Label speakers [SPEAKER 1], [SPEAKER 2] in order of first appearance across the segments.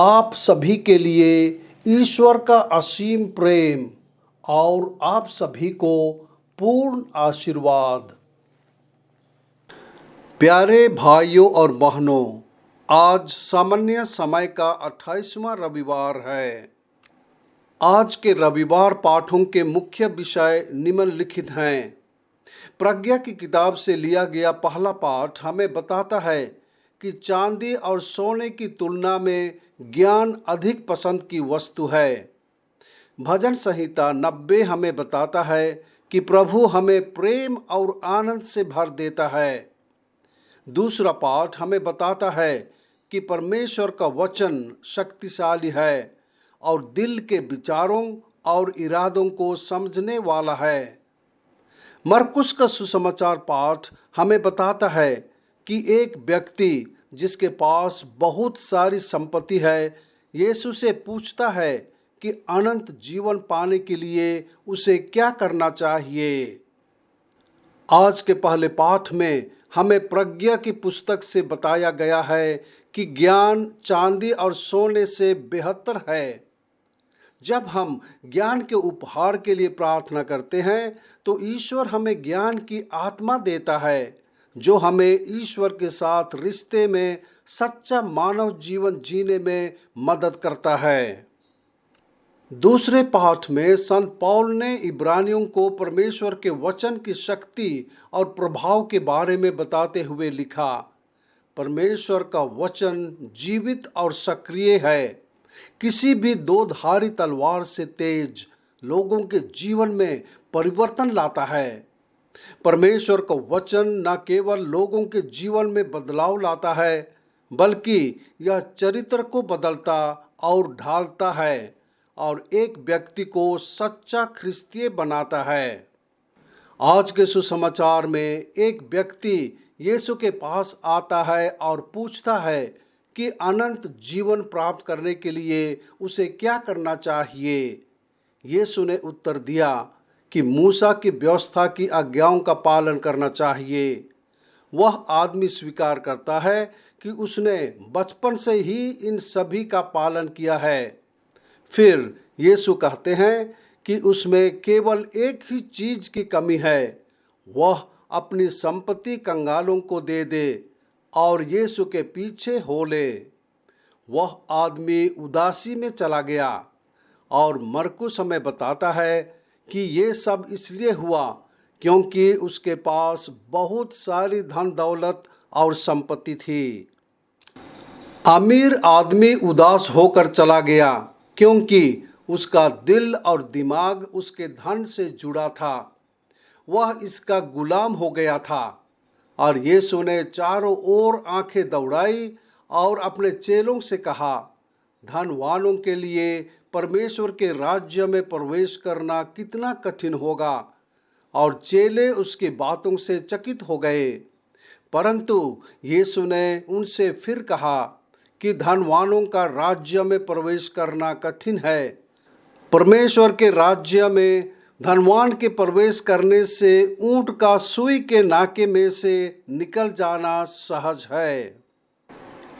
[SPEAKER 1] आप सभी के लिए ईश्वर का असीम प्रेम और आप सभी को पूर्ण आशीर्वाद। प्यारे भाइयों और बहनों, आज सामान्य समय का 28वां रविवार है। आज के रविवार पाठों के मुख्य विषय निम्नलिखित हैं। प्रज्ञा की किताब से लिया गया पहला पाठ हमें बताता है कि चांदी और सोने की तुलना में ज्ञान अधिक पसंद की वस्तु है। भजन संहिता 90 हमें बताता है कि प्रभु हमें प्रेम और आनंद से भर देता है। दूसरा पाठ हमें बताता है कि परमेश्वर का वचन शक्तिशाली है और दिल के विचारों और इरादों को समझने वाला है। मरकुस का सुसमाचार पाठ हमें बताता है कि एक व्यक्ति जिसके पास बहुत सारी संपत्ति है, यीशु से पूछता है कि अनंत जीवन पाने के लिए उसे क्या करना चाहिए। आज के पहले पाठ में हमें प्रज्ञा की पुस्तक से बताया गया है कि ज्ञान चांदी और सोने से बेहतर है। जब हम ज्ञान के उपहार के लिए प्रार्थना करते हैं तो ईश्वर हमें ज्ञान की आत्मा देता है, जो हमें ईश्वर के साथ रिश्ते में सच्चा मानव जीवन जीने में मदद करता है। दूसरे पाठ में संत पौल ने इब्रानियों को परमेश्वर के वचन की शक्ति और प्रभाव के बारे में बताते हुए लिखा, परमेश्वर का वचन जीवित और सक्रिय है, किसी भी दो धारी तलवार से तेज, लोगों के जीवन में परिवर्तन लाता है। परमेश्वर का वचन न केवल लोगों के जीवन में बदलाव लाता है, बल्कि यह चरित्र को बदलता और ढालता है और एक व्यक्ति को सच्चा ख्रिस्तीय बनाता है। आज के सुसमाचार में एक व्यक्ति यीशु के पास आता है और पूछता है कि अनंत जीवन प्राप्त करने के लिए उसे क्या करना चाहिए। यीशु ने उत्तर दिया कि मूसा की व्यवस्था की आज्ञाओं का पालन करना चाहिए। वह आदमी स्वीकार करता है कि उसने बचपन से ही इन सभी का पालन किया है। फिर यीशु कहते हैं कि उसमें केवल एक ही चीज की कमी है, वह अपनी संपत्ति कंगालों को दे दे और यीशु के पीछे हो ले। वह आदमी उदासी में चला गया और मरकुस हमें बताता है कि ये सब इसलिए हुआ क्योंकि उसके पास बहुत सारी धन दौलत और संपत्ति थी। अमीर आदमी उदास होकर चला गया क्योंकि उसका दिल और दिमाग उसके धन से जुड़ा था। वह इसका गुलाम हो गया था। और यीशु ने चारों ओर आंखें दौड़ाई और अपने चेलों से कहा, धनवानों के लिए परमेश्वर के राज्य में प्रवेश करना कितना कठिन होगा। और चेले उसकी बातों से चकित हो गए। परंतु यीशु ने उनसे फिर कहा कि धनवानों का राज्य में प्रवेश करना कठिन है। परमेश्वर के राज्य में धनवान के प्रवेश करने से ऊंट का सुई के नाके में से निकल जाना सहज है।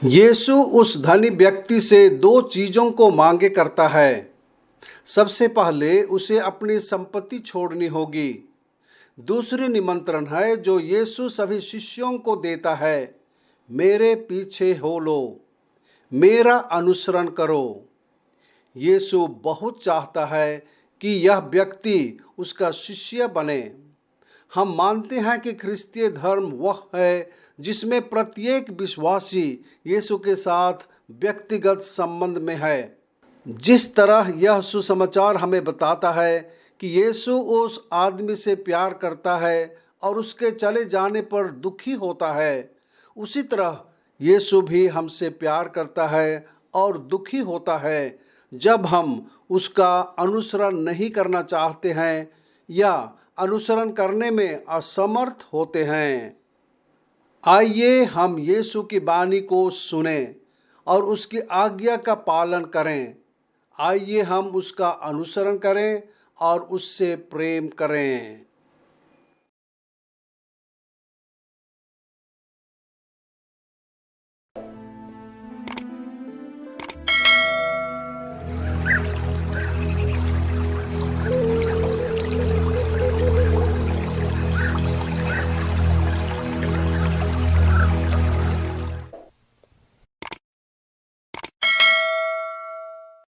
[SPEAKER 1] यीशु उस धनी व्यक्ति से दो चीजों को मांगे करता है। सबसे पहले उसे अपनी संपत्ति छोड़नी होगी। दूसरी निमंत्रण है जो यीशु सभी शिष्यों को देता है, मेरे पीछे हो लो, मेरा अनुसरण करो। यीशु बहुत चाहता है कि यह व्यक्ति उसका शिष्य बने। हम मानते हैं कि ख्रिस्तीय धर्म वह है जिसमें प्रत्येक विश्वासी यीशु के साथ व्यक्तिगत संबंध में है। जिस तरह यह सुसमाचार हमें बताता है कि यीशु उस आदमी से प्यार करता है और उसके चले जाने पर दुखी होता है, उसी तरह यीशु भी हमसे प्यार करता है और दुखी होता है जब हम उसका अनुसरण नहीं करना चाहते हैं या अनुसरण करने में असमर्थ होते हैं। आइए हम यीशु की वाणी को सुनें और उसकी आज्ञा का पालन करें। आइए हम उसका अनुसरण करें और उससे प्रेम करें।